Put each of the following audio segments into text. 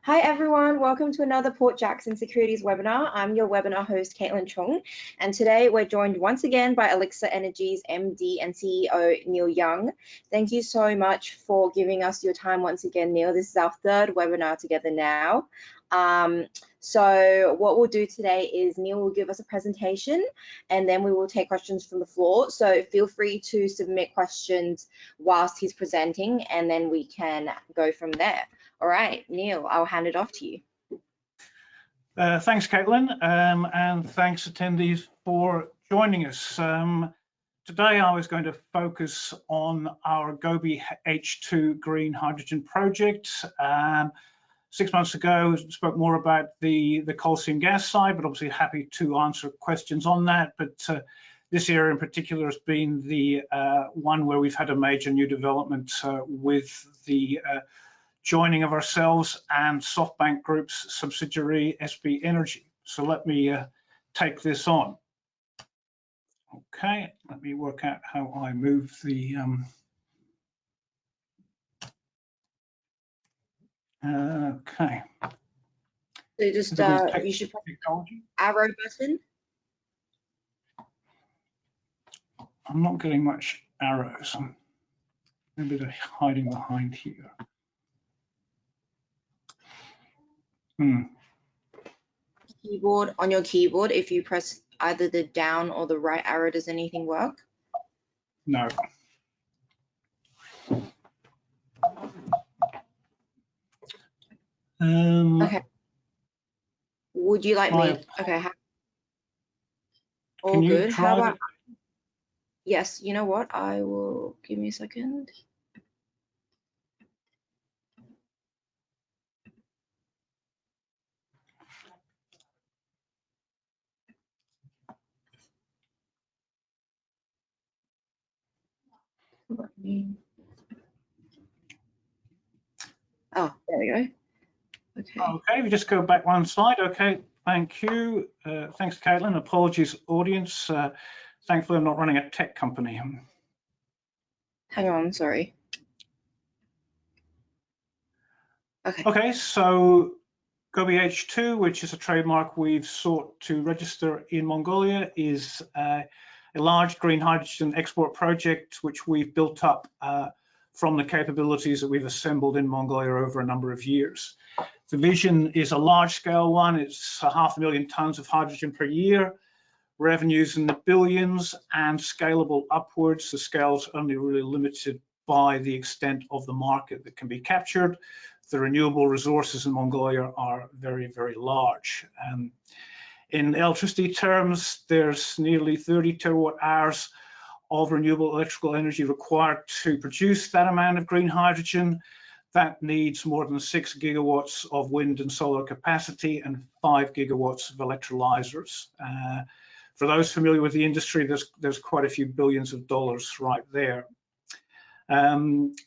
Hi everyone, welcome to another Port Jackson Securities webinar. I'm your webinar host, Caitlin Chung, and today we're joined once again by Elixir Energy's MD and CEO, Neil Young. Thank you so much for giving us your time once again, Neil. This is our third webinar together now. So what we'll do today is Neil will give us a presentation and then we will take questions from the floor. So feel free to submit questions whilst he's presenting and then we can go from there. All right, Neil, I'll hand it off to you. Thanks, Caitlin, and thanks attendees for joining us. Today I was going to focus on our Gobi H2 green hydrogen project. 6 months ago, spoke more about the coal seam gas side, but obviously happy to answer questions on that. But this area in particular has been the one where we've had a major new development with the joining of ourselves and SoftBank Group's subsidiary Elixir Energy. So let me take this on. Okay, let me work out how I move the okay. So just you should press the arrow button. I'm not getting much arrows. Maybe they're hiding behind here. Keyboard, on your keyboard, if you press either the down or the right arrow, does anything work? No. Okay. Would you like me? Okay. All good. How about? Yes. You know what? I will. Give me a second. Oh, there we go. Okay. Okay, we just go back one slide. Okay, thank you. Thanks, Caitlin. Apologies, audience. Thankfully, I'm not running a tech company. Hang on, sorry. Okay. Okay, so Gobi H2, which is a trademark we've sought to register in Mongolia, is a large green hydrogen export project which we've built up from the capabilities that we've assembled in Mongolia over a number of years. The vision is a large-scale one. It's 500,000 tons of hydrogen per year, revenues in the billions, and scalable upwards. The scale's only really limited by the extent of the market that can be captured. The renewable resources in Mongolia are very, very large. In electricity terms, there's nearly 30 terawatt hours of renewable electrical energy required to produce that amount of green hydrogen. That needs more than 6 gigawatts of wind and solar capacity and 5 gigawatts of electrolyzers. For those familiar with the industry, there's quite a few billions of dollars right there. In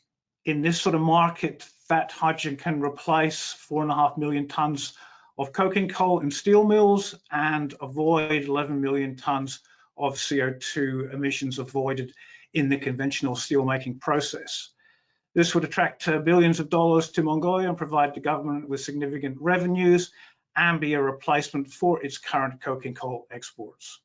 this sort of market, that hydrogen can replace 4.5 million tons of coking coal in steel mills and avoid 11 million tons of CO2 emissions avoided in the conventional steelmaking process. This would attract billions of dollars to Mongolia and provide the government with significant revenues and be a replacement for its current coking coal exports.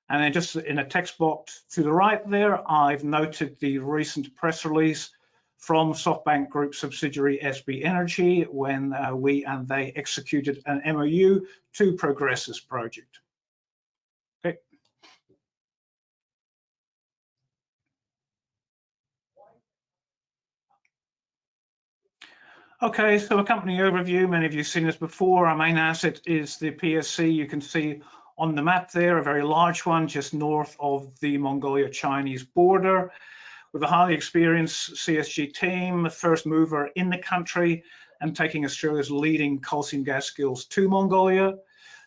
And then just in a text box to the right there, I've noted the recent press release from SoftBank Group subsidiary Elixir Energy when we and they executed an MOU to progress this project. Okay. Okay, so a company overview. Many of you have seen this before. Our main asset is the PSC. You can see on the map there, a very large one just north of the Mongolia-Chinese border, with a highly experienced CSG team, the first mover in the country, and taking Australia's leading coal seam gas skills to Mongolia.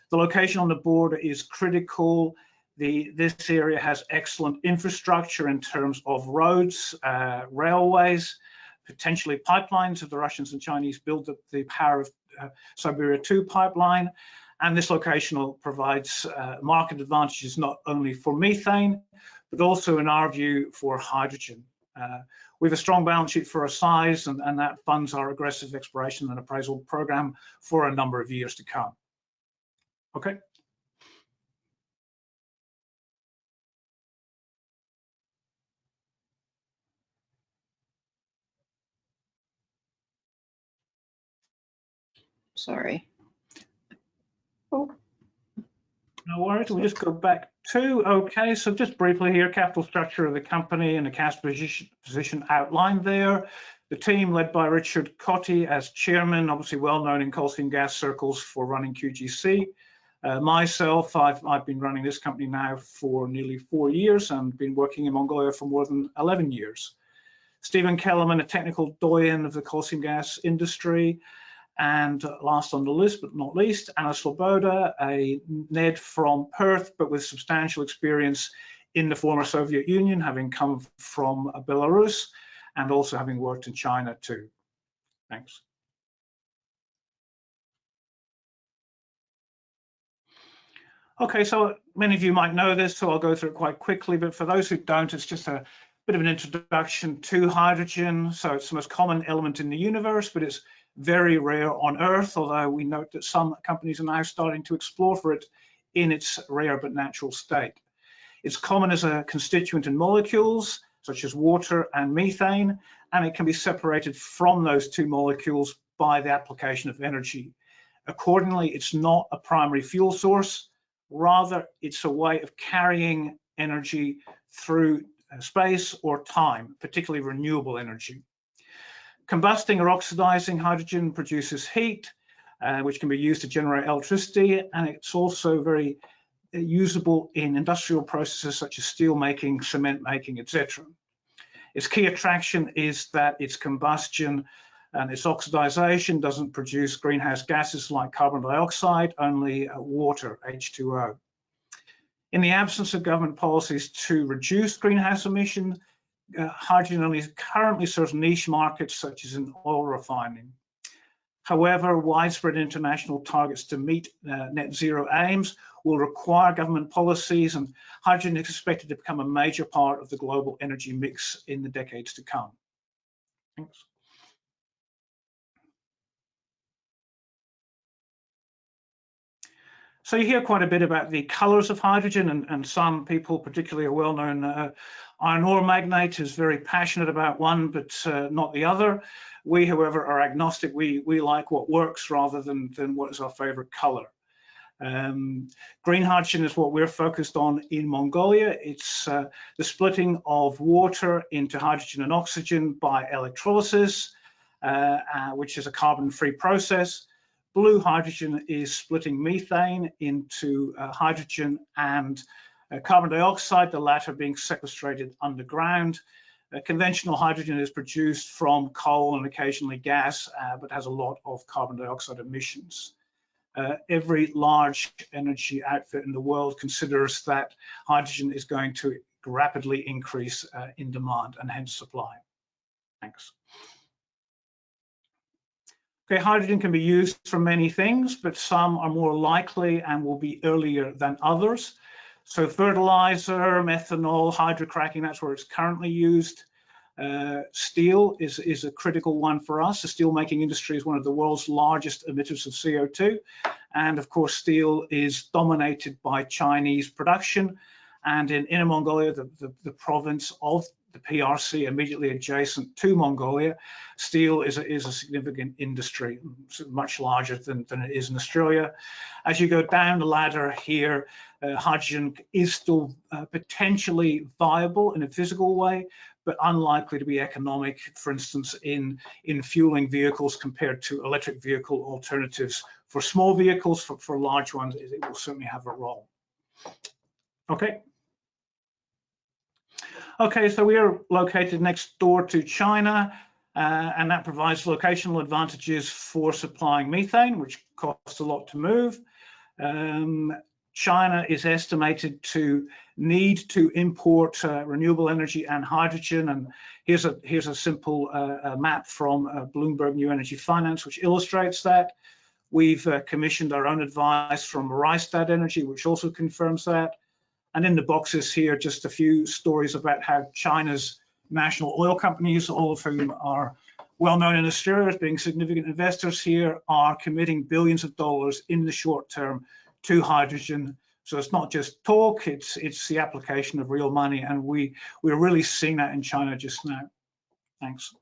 The location on the border is critical. This area has excellent infrastructure in terms of roads, railways, potentially pipelines if the Russians and Chinese build up the power of Siberia 2 pipeline. And this location provides market advantages not only for methane, but also in our view for hydrogen. We have a strong balance sheet for our size, and that funds our aggressive exploration and appraisal program for a number of years to come. Okay. Sorry. Oh. No worries, we'll just go back to, okay, so just briefly here, capital structure of the company and the cash position outlined there. The team led by Richard Cottee as chairman, obviously well known in coal seam gas circles for running QGC. Myself, I've been running this company now for nearly 4 years and been working in Mongolia for more than 11 years. Stephen Kellerman, a technical doyen of the coal seam gas industry. And last on the list, but not least, Anna Sloboda, a Ned from Perth, but with substantial experience in the former Soviet Union, having come from Belarus and also having worked in China too. Thanks. Okay, so many of you might know this, so I'll go through it quite quickly, but for those who don't, it's just a bit of an introduction to hydrogen. So it's the most common element in the universe, but it's very rare on Earth, although we note that some companies are now starting to explore for it in its rare but natural state. It's common as a constituent in molecules, such as water and methane, and it can be separated from those two molecules by the application of energy. Accordingly, it's not a primary fuel source, rather it's a way of carrying energy through space or time, particularly renewable energy. Combusting or oxidizing hydrogen produces heat, which can be used to generate electricity, and it's also very usable in industrial processes such as steel making, cement making, etc. Its key attraction is that its combustion and its oxidization doesn't produce greenhouse gases like carbon dioxide, only water, H2O. In the absence of government policies to reduce greenhouse emissions, hydrogen only currently serves niche markets such as in oil refining. However, widespread international targets to meet net zero aims will require government policies, and hydrogen is expected to become a major part of the global energy mix in the decades to come. Thanks. So you hear quite a bit about the colors of hydrogen, and some people, particularly a well-known iron ore magnate, is very passionate about one, but not the other. We, however, are agnostic. We like what works rather than what is our favorite color. Green hydrogen is what we're focused on in Mongolia. It's the splitting of water into hydrogen and oxygen by electrolysis, which is a carbon-free process. Blue hydrogen is splitting methane into hydrogen and carbon dioxide, the latter being sequestrated underground. Conventional hydrogen is produced from coal and occasionally gas, but has a lot of carbon dioxide emissions. Every large energy outfit in the world considers that hydrogen is going to rapidly increase in demand and hence supply. Thanks. Okay, hydrogen can be used for many things, but some are more likely and will be earlier than others. So fertilizer, methanol, hydrocracking, that's where it's currently used. Steel is a critical one for us. The steel making industry is one of the world's largest emitters of CO2. And of course, steel is dominated by Chinese production. And in Inner Mongolia, the province of the PRC immediately adjacent to Mongolia, steel is a significant industry, much larger than it is in Australia. As you go down the ladder here, hydrogen is still potentially viable in a physical way, but unlikely to be economic, for instance, in fueling vehicles compared to electric vehicle alternatives. For small vehicles, for large ones, it will certainly have a role. Okay. Okay, so we are located next door to China, and that provides locational advantages for supplying methane, which costs a lot to move. China is estimated to need to import renewable energy and hydrogen, and here's a simple map from Bloomberg New Energy Finance, which illustrates that. We've commissioned our own advice from Rystad Energy, which also confirms that. And in the boxes here, just a few stories about how China's national oil companies, all of whom are well known in Australia as being significant investors here, are committing billions of dollars in the short term to hydrogen. So it's not just talk, it's the application of real money, and we're really seeing that in China just now. Thanks.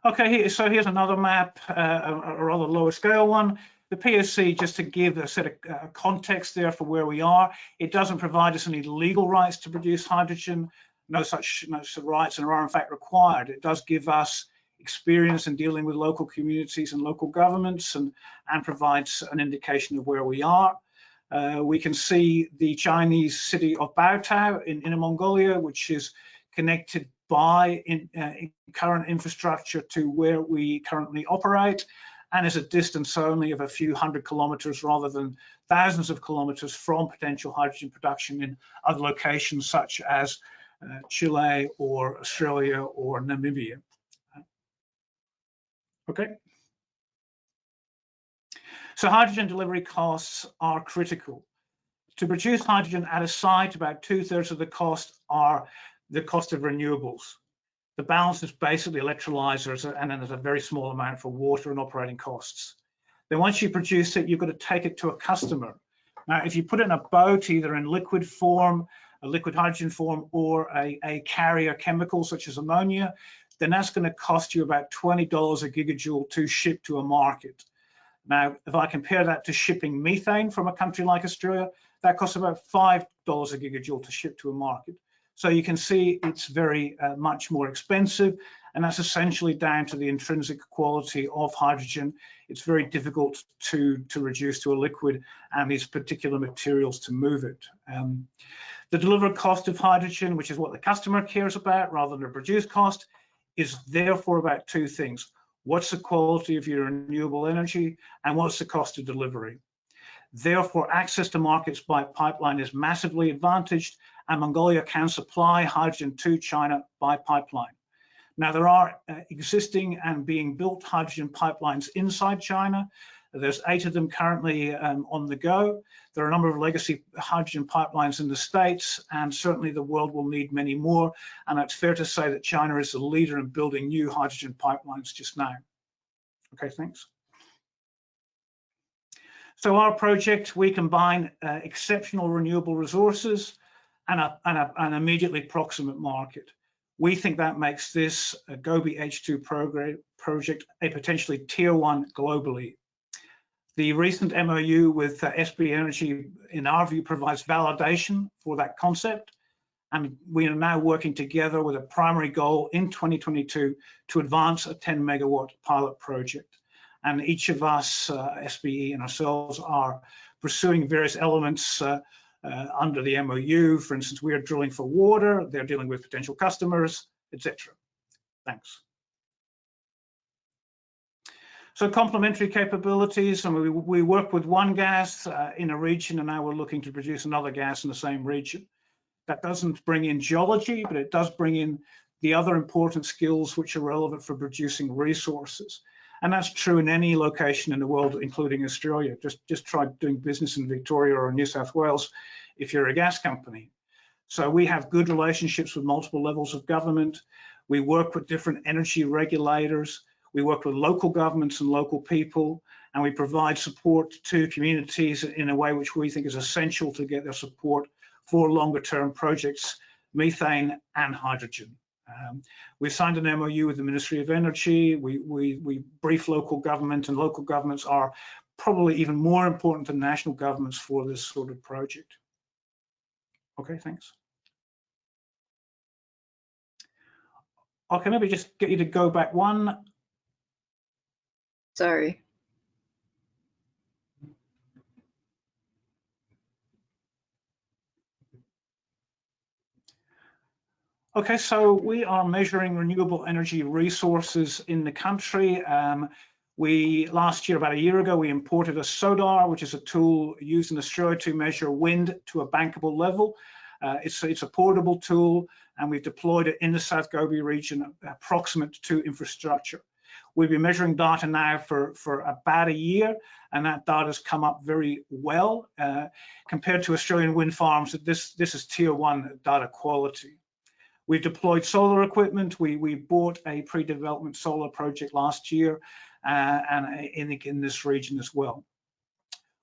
Okay, so here's another map, a rather lower scale one. The PSC, just to give a set of context there for where we are, it doesn't provide us any legal rights to produce hydrogen. No such rights are in fact required. It does give us experience in dealing with local communities and local governments, and provides an indication of where we are. We can see the Chinese city of Baotao in Inner Mongolia, which is connected by current infrastructure to where we currently operate, and is a distance only of a few hundred kilometers rather than thousands of kilometers from potential hydrogen production in other locations such as Chile or Australia or Namibia. Okay. So hydrogen delivery costs are critical. To produce hydrogen at a site, about 2/3 of the cost are the cost of renewables. The balance is basically electrolyzers, and then there's a very small amount for water and operating costs. Then once you produce it, you've got to take it to a customer. Now, if you put it in a boat, either in liquid form, a liquid hydrogen form, or a carrier chemical such as ammonia, then that's going to cost you about $20 a gigajoule to ship to a market. Now, if I compare that to shipping methane from a country like Australia, that costs about $5 a gigajoule to ship to a market. So you can see it's very much more expensive, and that's essentially down to the intrinsic quality of hydrogen. It's very difficult to reduce to a liquid, and these particular materials to move it. The delivered cost of hydrogen, which is what the customer cares about rather than the produced cost, is therefore about two things. What's the quality of your renewable energy, and what's the cost of delivery? Therefore, access to markets by pipeline is massively advantaged, and Mongolia can supply hydrogen to China by pipeline. Now, there are existing and being built hydrogen pipelines inside China. There's 8 of them currently on the go. There are a number of legacy hydrogen pipelines in the States, and certainly the world will need many more. And it's fair to say that China is the leader in building new hydrogen pipelines just now. Okay, thanks. So our project, we combine exceptional renewable resources and an immediately proximate market. We think that makes this Gobi H2 project a potentially tier 1 globally. The recent MOU with SB Energy, in our view, provides validation for that concept. And we are now working together with a primary goal in 2022 to advance a 10 megawatt pilot project. And each of us, SBE and ourselves, are pursuing various elements under the MOU. For instance, we are drilling for water, they're dealing with potential customers, etc. Thanks. So complementary capabilities, and we work with one gas in a region, and now we're looking to produce another gas in the same region. That doesn't bring in geology, but it does bring in the other important skills which are relevant for producing resources. And that's true in any location in the world, including Australia. Just try doing business in Victoria or New South Wales if you're a gas company. So we have good relationships with multiple levels of government. We work with different energy regulators. We work with local governments and local people, and we provide support to communities in a way which we think is essential to get their support for longer term projects, methane and hydrogen. We signed an MOU with the Ministry of Energy. We brief local government, and local governments are probably even more important than national governments for this sort of project. Okay, thanks. Okay, maybe just get you to go back one. Sorry. Okay, so we are measuring renewable energy resources in the country. Last year, about a year ago, we imported a SODAR, which is a tool used in Australia to measure wind to a bankable level. It's a portable tool, and we've deployed it in the South Gobi region, approximate to infrastructure. We've been measuring data now for about a year, and that data has come up very well compared to Australian wind farms. This is tier 1 data quality. We've deployed solar equipment. We bought a pre-development solar project last year and in this region as well.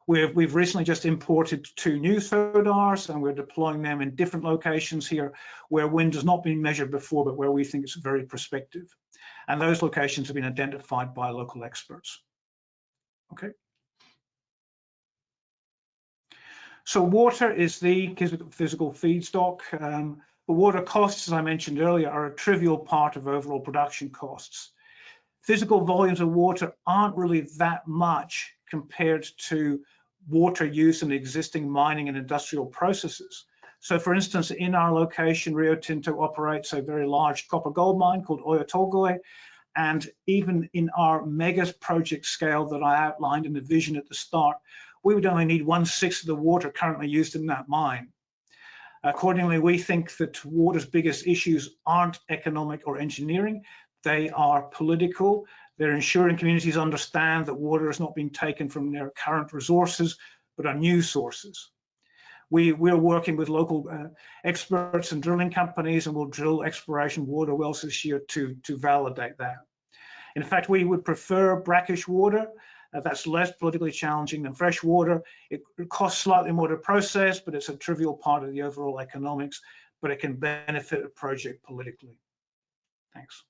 We've recently just imported 2 new SODARs, and we're deploying them in different locations here where wind has not been measured before, but where we think it's very prospective. And those locations have been identified by local experts. Okay. So water is the physical feedstock. The water costs, as I mentioned earlier, are a trivial part of overall production costs. Physical volumes of water aren't really that much compared to water use in existing mining and industrial processes. So for instance, in our location, Rio Tinto operates a very large copper gold mine called Oyu Tolgoi. And even in our mega project scale that I outlined in the vision at the start, we would only need 1/6 of the water currently used in that mine. Accordingly, we think that water's biggest issues aren't economic or engineering, they are political. They're ensuring communities understand that water is not being taken from their current resources, but are new sources. We're working with local experts and drilling companies, and we'll drill exploration water wells this year to validate that. In fact, we would prefer brackish water. That's less politically challenging than fresh water. It costs slightly more to process, but it's a trivial part of the overall economics, but it can benefit a project politically. Thanks.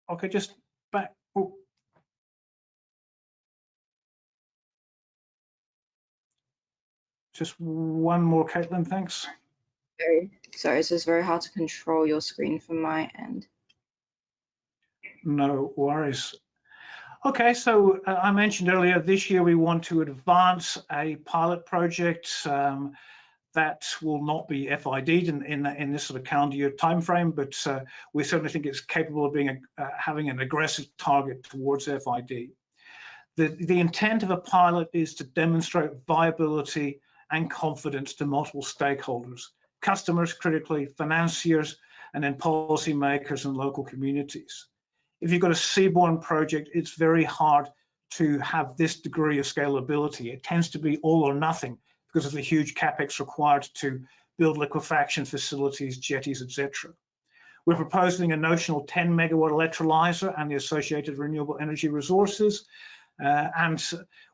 Okay, just back. Oh. Just one more, Caitlin, thanks. Sorry, it's just very hard to control your screen from my end. No worries. Okay, so I mentioned earlier, this year we want to advance a pilot project that will not be FID'd in this sort of calendar year timeframe, but we certainly think it's capable of being having an aggressive target towards FID. The intent of a pilot is to demonstrate viability and confidence to multiple stakeholders, customers critically, financiers, and then policymakers and local communities. If you've got a seaborne project, it's very hard to have this degree of scalability. It tends to be all or nothing because of the huge capex required to build liquefaction facilities, jetties, etc. We're proposing a notional 10 megawatt electrolyzer and the associated renewable energy resources, and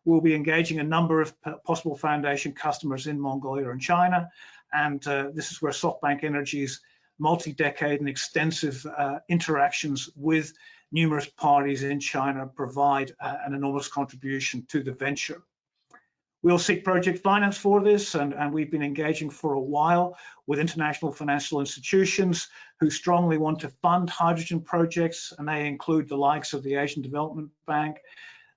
we'll be engaging a number of possible foundation customers in Mongolia and China, and this is where SoftBank Energy's multi-decade and extensive interactions with numerous parties in China provide an enormous contribution to the venture. We'll seek project finance for this, and we've been engaging for a while with international financial institutions who strongly want to fund hydrogen projects, and they include the likes of the Asian Development Bank,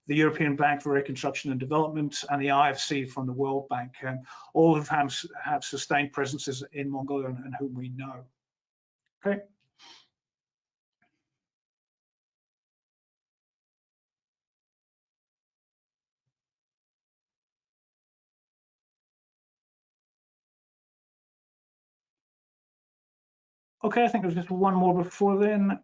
the European Bank for Reconstruction and Development, and the IFC from the World Bank, and all of whom have sustained presences in Mongolia and whom we know. Okay. Okay, I think there's just one more before then.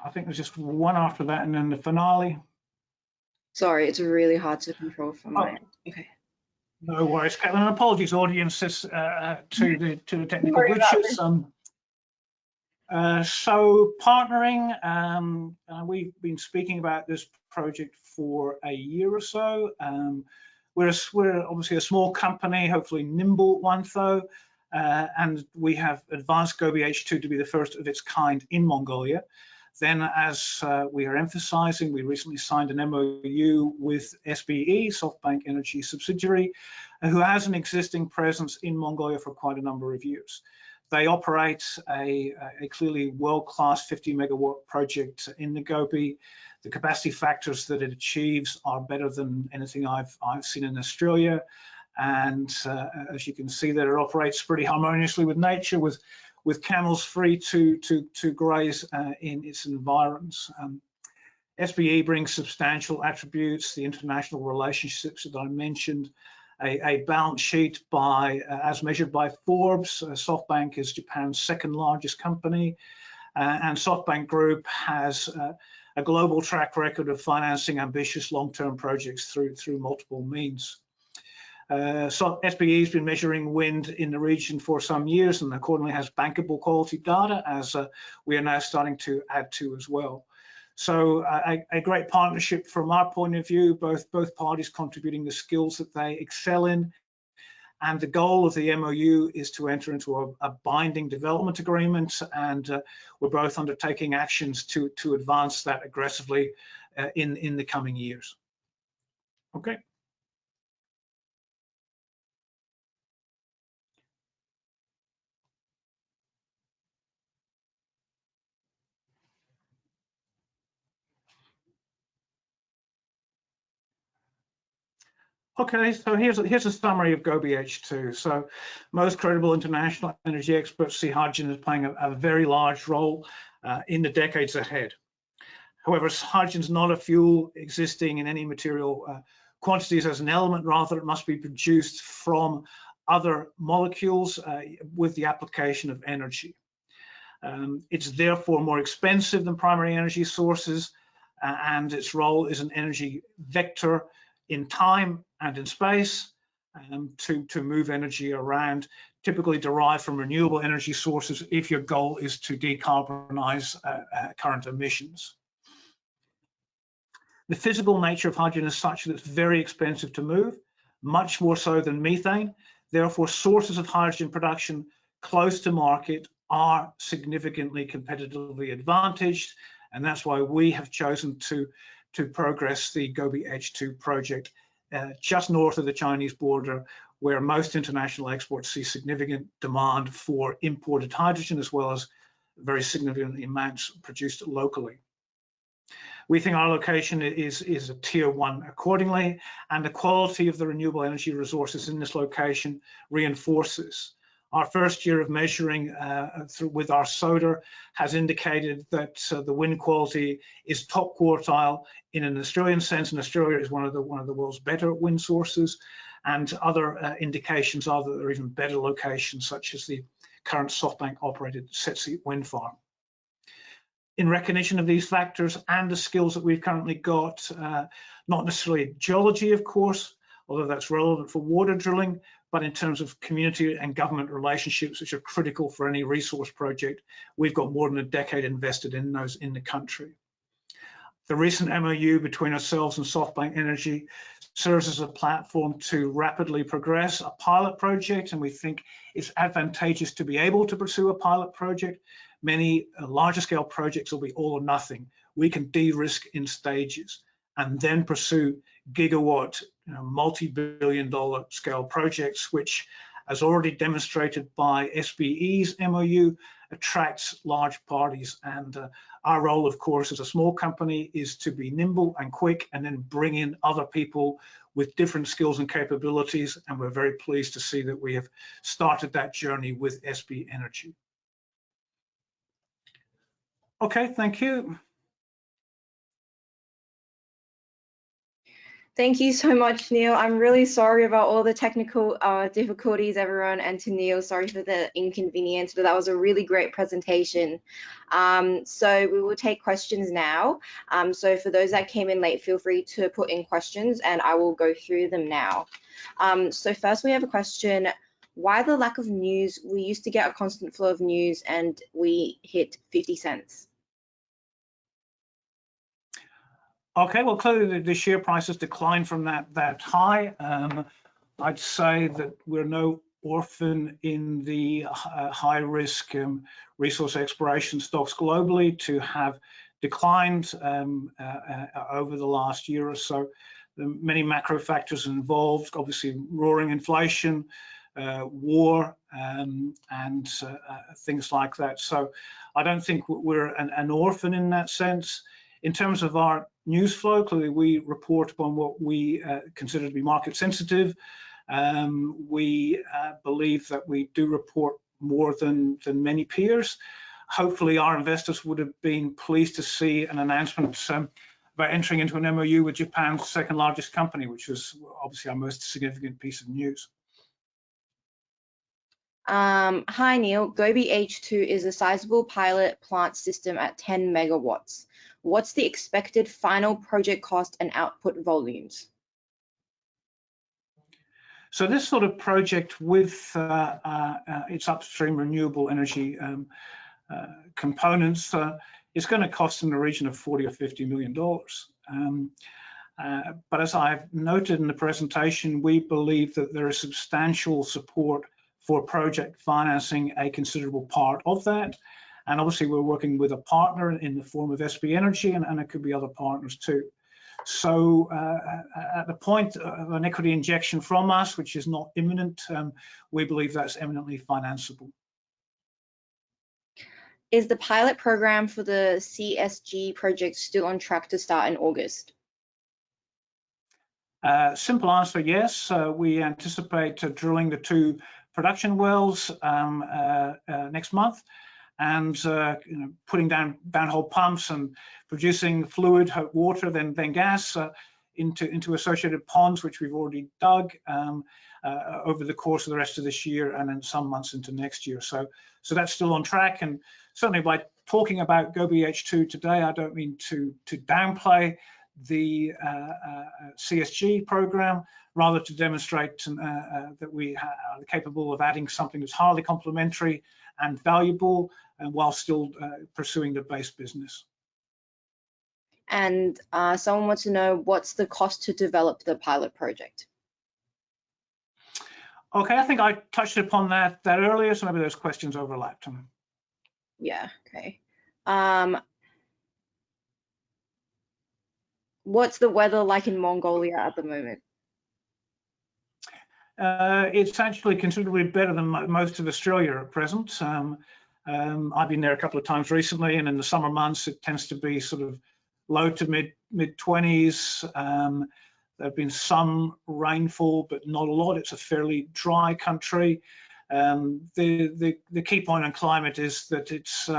I think there's just one after that, and then the finale. Sorry, it's really hard to control from my end. Okay. No worries, Caitlin. Apologies, audiences, to the technical glitches. So partnering, we've been speaking about this project for a year or so. We're obviously a small company, hopefully nimble one though, and we have advanced Gobi H2 to be the first of its kind in Mongolia. Then, as we are emphasizing, we recently signed an MOU with SBE, SoftBank Energy subsidiary, who has an existing presence in Mongolia for quite a number of years. They operate a clearly world-class 50 megawatt project in the Gobi. The capacity factors that it achieves are better than anything I've seen in Australia. And as you can see, that it operates pretty harmoniously with nature, with camels free to graze in its environs. SBE brings substantial attributes, the international relationships that I mentioned, a balance sheet as measured by Forbes. SoftBank is Japan's second largest company, and SoftBank Group has a global track record of financing ambitious long-term projects through multiple means. SBE has been measuring wind in the region for some years and accordingly has bankable quality data, as we are now starting to add to as well. So a great partnership from our point of view, both parties contributing the skills that they excel in. And the goal of the MOU is to enter into a binding development agreement, and we're both undertaking actions to advance that aggressively in the coming years. Okay. Okay, so here's a summary of Gobi H2. So most credible international energy experts see hydrogen as playing a very large role in the decades ahead. However, hydrogen is not a fuel existing in any material quantities as an element, rather it must be produced from other molecules with the application of energy. It's therefore more expensive than primary energy sources, and its role is an energy vector in time and in space to move energy around, typically derived from renewable energy sources if your goal is to decarbonize current emissions. The physical nature of hydrogen is such that it's very expensive to move, much more so than methane. Therefore, sources of hydrogen production close to market are significantly competitively advantaged, and that's why we have chosen to progress the Gobi H2 project just north of the Chinese border, where most international exports see significant demand for imported hydrogen, as well as very significant amounts produced locally. We think our location is a tier 1 accordingly, and the quality of the renewable energy resources in this location reinforces. Our first year of measuring with our soda has indicated that the wind quality is top quartile in an Australian sense, and Australia is one of the world's better wind sources. And other indications are that there are even better locations, such as the current SoftBank operated Setsi wind farm. In recognition of these factors and the skills that we've currently got, not necessarily geology, of course, although that's relevant for water drilling, but in terms of community and government relationships, which are critical for any resource project, we've got more than a decade invested in those in the country. The recent MOU between ourselves and SoftBank Energy serves as a platform to rapidly progress a pilot project, and we think it's advantageous to be able to pursue a pilot project. Many larger scale projects will be all or nothing. We can de-risk in stages and then pursue gigawatt, multi-billion-dollar scale projects, which, as already demonstrated by SBE's MOU, attracts large parties. And our role, of course, as a small company is to be nimble and quick and then bring in other people with different skills and capabilities. And we're very pleased to see that we have started that journey with SB Energy. Okay, thank you. Thank you so much, Neil. I'm really sorry about all the technical difficulties, everyone, and to Neil, sorry for the inconvenience, but that was a really great presentation. So we will take questions now. So for those that came in late, feel free to put in questions and I will go through them now. So first we have a question. Why the lack of news? We used to get a constant flow of news and we hit 50 cents. Okay, well, clearly the share price has declined from that high. I'd say that we're no orphan in the high risk resource exploration stocks globally to have declined over the last year or so. There are many macro factors involved, obviously roaring inflation, war, and things like that. So I don't think we're an orphan in that sense. In terms of our news flow, clearly we report upon what we consider to be market sensitive. We believe that we do report more than many peers. Hopefully our investors would have been pleased to see an announcement about entering into an MOU with Japan's second largest company, which was obviously our most significant piece of news. Hi Neil, Gobi H2 is a sizable pilot plant system at 10 megawatts. What's the expected final project cost and output volumes? So this sort of project with its upstream renewable energy components is going to cost in the region of $40 or $50 million. But as I've noted in the presentation, we believe that there is substantial support for project financing a considerable part of that. And obviously we're working with a partner in the form of SB Energy, and it could be other partners too. So at the point of an equity injection from us, which is not imminent, we believe that's eminently financeable. Is the pilot program for the CSG project still on track to start in August? Simple answer, yes. We anticipate drilling the 2 production wells next month, and putting down downhole pumps and producing fluid, water, then gas into associated ponds, which we've already dug over the course of the rest of this year and then some months into next year. So that's still on track. And certainly by talking about Gobi H2 today, I don't mean to downplay the CSG program, rather to demonstrate that we are capable of adding something that's highly complementary and valuable, and while still pursuing the base business. And someone wants to know, what's the cost to develop the pilot project? Okay, I think I touched upon that earlier, so maybe those questions overlapped. Yeah, okay. What's the weather like in Mongolia at the moment? It's actually considerably better than most of Australia at present. I've been there a couple of times recently, and in the summer months it tends to be sort of low to mid 20s. There have been some rainfall, but not a lot. It's a fairly dry country. The key point on climate is that it's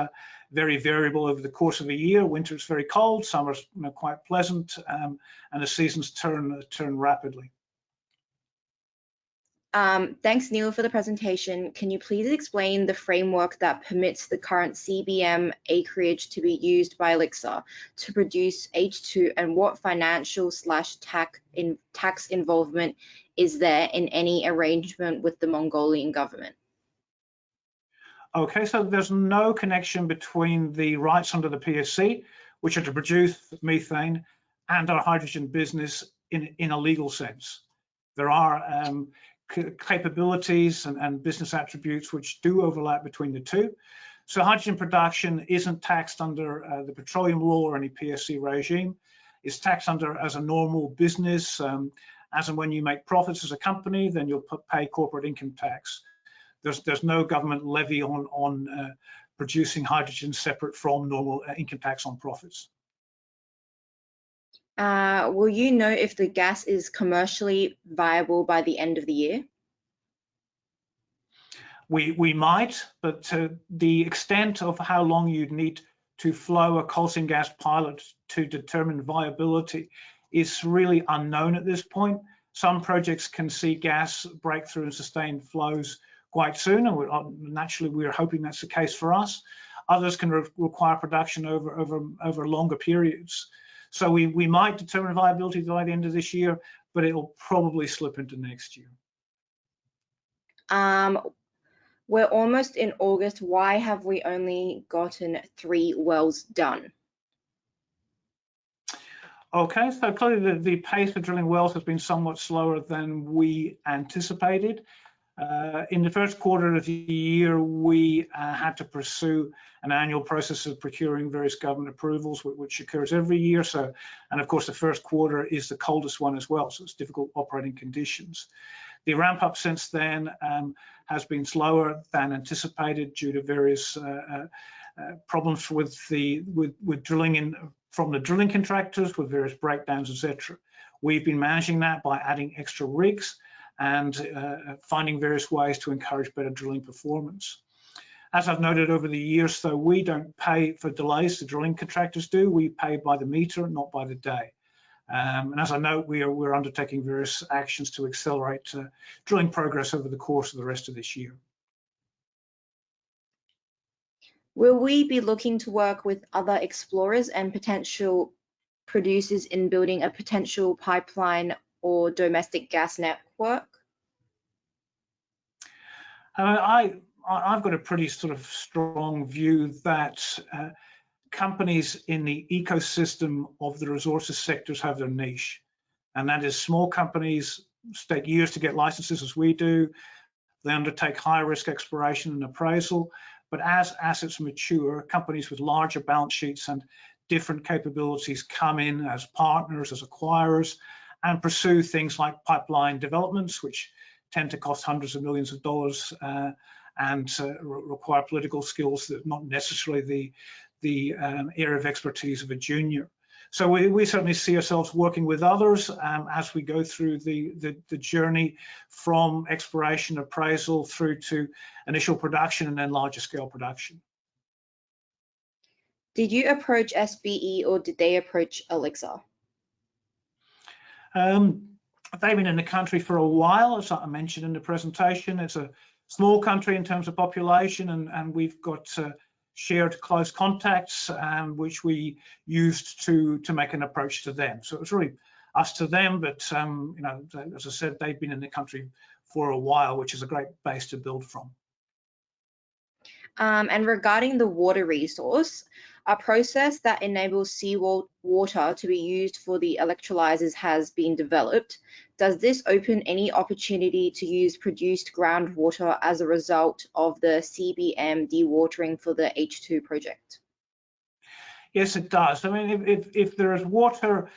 very variable over the course of the year. Winter is very cold, summer's quite pleasant, and the seasons turn rapidly. Thanks, Neil, for the presentation. Can you please explain the framework that permits the current CBM acreage to be used by Elixir to produce H2, and what financial/tax involvement is there in any arrangement with the Mongolian government? Okay, so there's no connection between the rights under the PSC, which are to produce methane, and our hydrogen business in a legal sense. There are capabilities and business attributes which do overlap between the two. So hydrogen production isn't taxed under the petroleum law or any PSC regime. It's taxed under as a normal business. As and when you make profits as a company, then you'll pay corporate income tax. There's no government levy on producing hydrogen separate from normal income tax on profits. Will you know if the gas is commercially viable by the end of the year? We might, but the extent of how long you'd need to flow a coal seam gas pilot to determine viability is really unknown at this point. Some projects can see gas breakthrough and sustained flows quite soon, and naturally we're hoping that's the case for us. Others can require production over longer periods. So we might determine viability by the end of this year, but it will probably slip into next year. We're almost in August. Why have we only gotten 3 wells done? Okay, so clearly the pace of drilling wells has been somewhat slower than we anticipated. In the first quarter of the year, we had to pursue an annual process of procuring various government approvals, which occurs every year. So, and of course, the first quarter is the coldest one as well, so it's difficult operating conditions. The ramp up since then has been slower than anticipated due to various problems with drilling from the drilling contractors, with various breakdowns, etc. We've been managing that by adding extra rigs and finding various ways to encourage better drilling performance. As I've noted over the years, though, we don't pay for delays, the drilling contractors do. We pay by the meter, not by the day. And as I note, we're undertaking various actions to accelerate drilling progress over the course of the rest of this year. Will we be looking to work with other explorers and potential producers in building a potential pipeline or domestic gas network? I've got a pretty sort of strong view that companies in the ecosystem of the resources sectors have their niche, and that is small companies take years to get licenses as we do. They undertake high risk exploration and appraisal, but as assets mature, companies with larger balance sheets and different capabilities come in as partners, as acquirers, and pursue things like pipeline developments, which tend to cost hundreds of millions of dollars and require political skills that not necessarily the area of expertise of a junior. So we certainly see ourselves working with others as we go through the journey from exploration, appraisal, through to initial production and then larger scale production. Did you approach SBE or did they approach Elixir? They've been in the country for a while, as I mentioned in the presentation. It's a small country in terms of population, and we've got shared close contacts, which we used to make an approach to them. So it was really us to them, but you know, as I said, they've been in the country for a while, which is a great base to build from. And regarding the water resource, a process that enables seawater to be used for the electrolyzers has been developed. Does this open any opportunity to use produced groundwater as a result of the CBM dewatering for the H2 project? Yes, it does. I mean, if there is water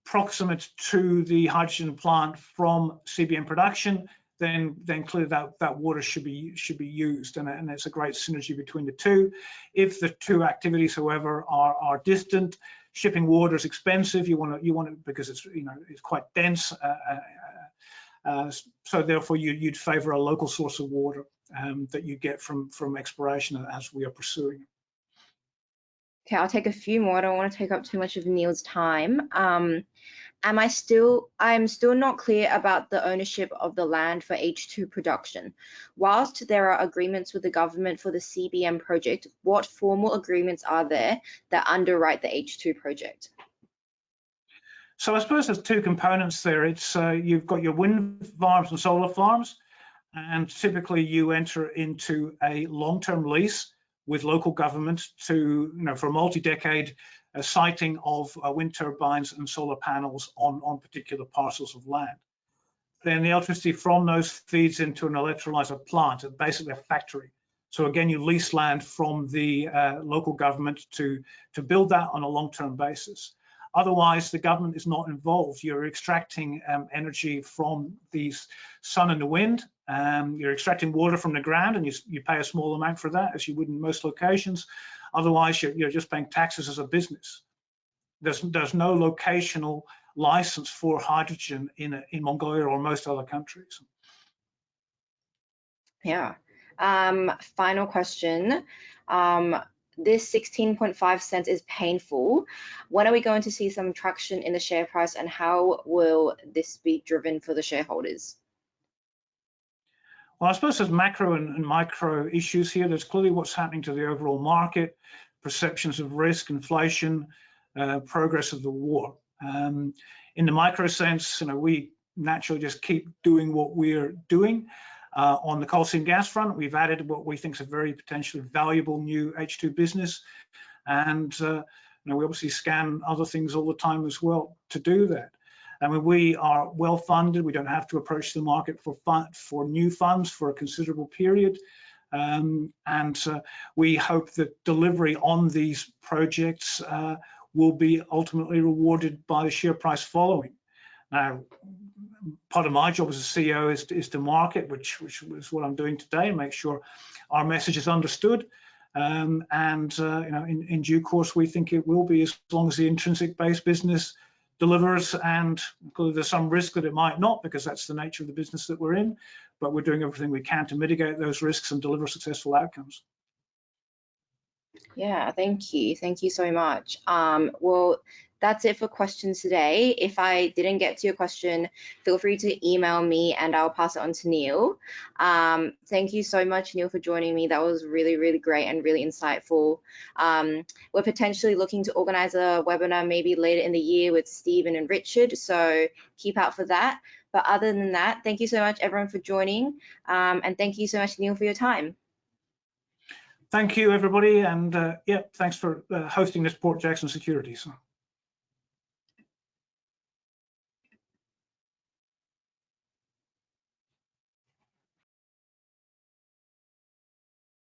proximate to the hydrogen plant from CBM production, then clearly that water should be used, and it's a great synergy between the two. If the two activities, however, are distant, shipping water is expensive. You want it because it's it's quite dense. So therefore, you'd favour a local source of water that you get from exploration as we are pursuing. Okay, I'll take a few more. I don't want to take up too much of Neil's time. I'm still not clear about the ownership of the land for H2 production. Whilst there are agreements with the government for the CBM project, what formal agreements are there that underwrite the H2 project? So I suppose there's two components there. It's you've got your wind farms and solar farms, and typically you enter into a long-term lease with local government to, for a multi-decade siting of wind turbines and solar panels on particular parcels of land. Then the electricity from those feeds into an electrolyzer plant, basically a factory. So again, you lease land from the local government to build that on a long-term basis. Otherwise, the government is not involved. You're extracting energy from the sun and the wind. You're extracting water from the ground, and you pay a small amount for that, as you would in most locations. Otherwise, you're just paying taxes as a business. There's no locational license for hydrogen in Mongolia or most other countries. Yeah. Final question. This 16.5 cents is painful. When are we going to see some traction in the share price, and how will this be driven for the shareholders? Well, I suppose there's macro and micro issues here. There's clearly what's happening to the overall market, perceptions of risk, inflation, progress of the war. In the micro sense, we naturally just keep doing what we're doing. On the coal seam gas front, we've added what we think is a very potentially valuable new H2 business, and we obviously scan other things all the time as well to do that. I mean, we are well funded. We don't have to approach the market for new funds for a considerable period. We hope that delivery on these projects will be ultimately rewarded by the share price following. Now, part of my job as a CEO is to market, which is what I'm doing today, and make sure our message is understood. You know, in due course, we think it will be, as long as the intrinsic-based business delivers, and there's some risk that it might not, because that's the nature of the business that we're in, but we're doing everything we can to mitigate those risks and deliver successful Yeah, thank you. Thank you so much. Well, that's it for questions today. If I didn't get to your question, feel free to email me and I'll pass it on to Neil. Thank you so much, Neil, for joining me. That was really, really great and really insightful. We're potentially looking to organize a webinar maybe later in the year with Stephen and Richard, so keep out for that. But other than that, thank you so much, everyone, for joining. And thank you so much, Neil, for your time. Thank you, everybody, and yeah, thanks for hosting this Port Jackson Securities.